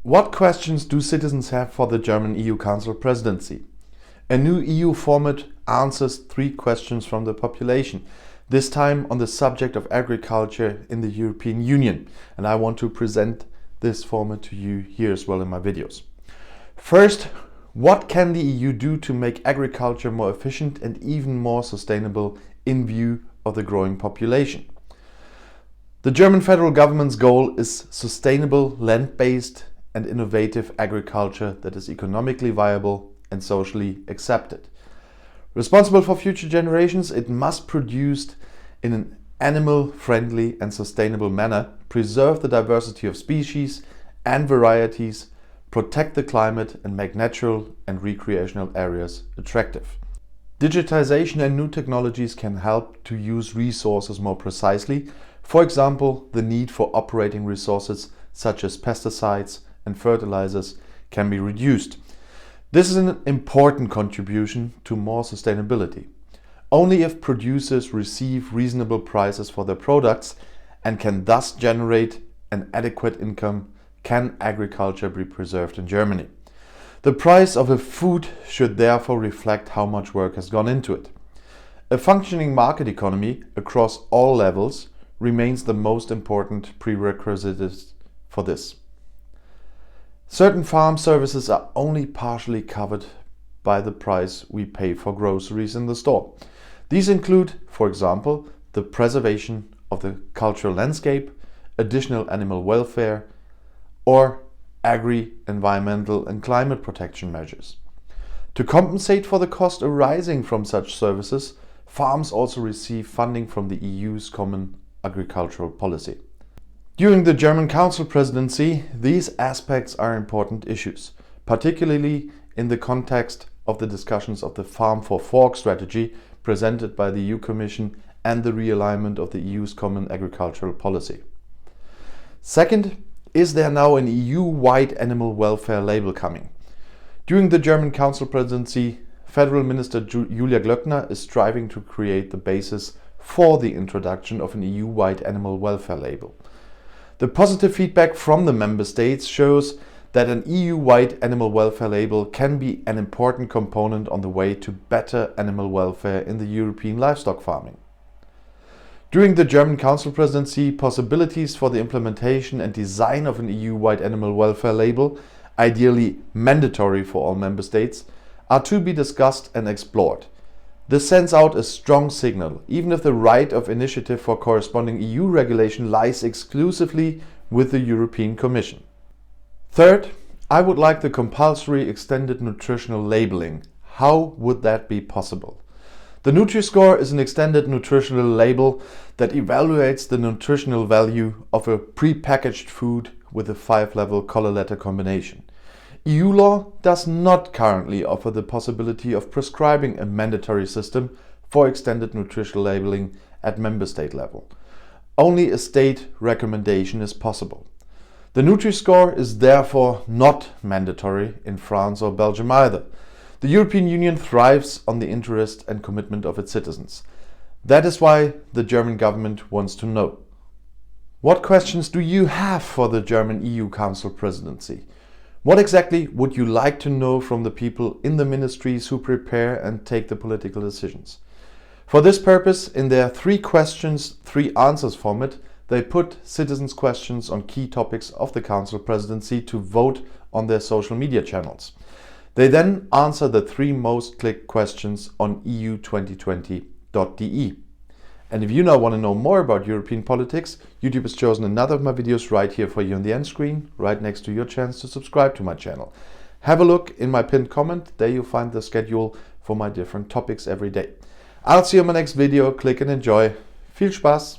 What questions do citizens have for the German EU Council Presidency? A new EU format answers 3 questions from the population, this time on the subject of agriculture in the European Union, and I want to present this format to you here as well in my videos. First, what can the EU do to make agriculture more efficient and even more sustainable in view of the growing population? The German federal government's goal is sustainable, land-based and innovative agriculture that is economically viable and socially accepted. Responsible for future generations, it must produce in an animal-friendly and sustainable manner, preserve the diversity of species and varieties, protect the climate and make natural and recreational areas attractive. Digitization and new technologies can help to use resources more precisely. For example, the need for operating resources such as pesticides and fertilizers can be reduced. This is an important contribution to more sustainability. Only if producers receive reasonable prices for their products and can thus generate an adequate income can agriculture be preserved in Germany. The price of a food should therefore reflect how much work has gone into it. A functioning market economy across all levels remains the most important prerequisite for this. Certain farm services are only partially covered by the price we pay for groceries in the store. These include, for example, the preservation of the cultural landscape, additional animal welfare, or environmental and climate protection measures. To compensate for the cost arising from such services, farms also receive funding from the EU's Common Agricultural Policy. During the German Council Presidency, these aspects are important issues, particularly in the context of the discussions of the Farm for Fork strategy presented by the EU Commission and the realignment of the EU's Common Agricultural Policy. Second, is there now an EU-wide animal welfare label coming? During the German Council Presidency, Federal Minister Julia Glöckner is striving to create the basis for the introduction of an EU-wide animal welfare label. The positive feedback from the member states shows that an EU-wide animal welfare label can be an important component on the way to better animal welfare in the European livestock farming. During the German Council Presidency, possibilities for the implementation and design of an EU-wide animal welfare label, ideally mandatory for all member states, are to be discussed and explored. This sends out a strong signal, even if the right of initiative for corresponding EU regulation lies exclusively with the European Commission. Third, I would like the compulsory extended nutritional labeling. How would that be possible? The Nutri-Score is an extended nutritional label that evaluates the nutritional value of a pre-packaged food with a 5-level color-letter combination. EU law does not currently offer the possibility of prescribing a mandatory system for extended nutritional labeling at member state level. Only a state recommendation is possible. The Nutri-Score is therefore not mandatory in France or Belgium either. The European Union thrives on the interest and commitment of its citizens. That is why the German government wants to know. What questions do you have for the German EU Council Presidency? What exactly would you like to know from the people in the ministries who prepare and take the political decisions? For this purpose, in their 3 questions, 3 answers format, they put citizens' questions on key topics of the Council Presidency to vote on their social media channels. They then answer the 3 most clicked questions on eu2020.de. And if you now want to know more about European politics, YouTube has chosen another of my videos right here for you on the end screen, right next to your chance to subscribe to my channel. Have a look in my pinned comment, there you'll find the schedule for my different topics every day. I'll see you in my next video, click and enjoy. Viel Spaß!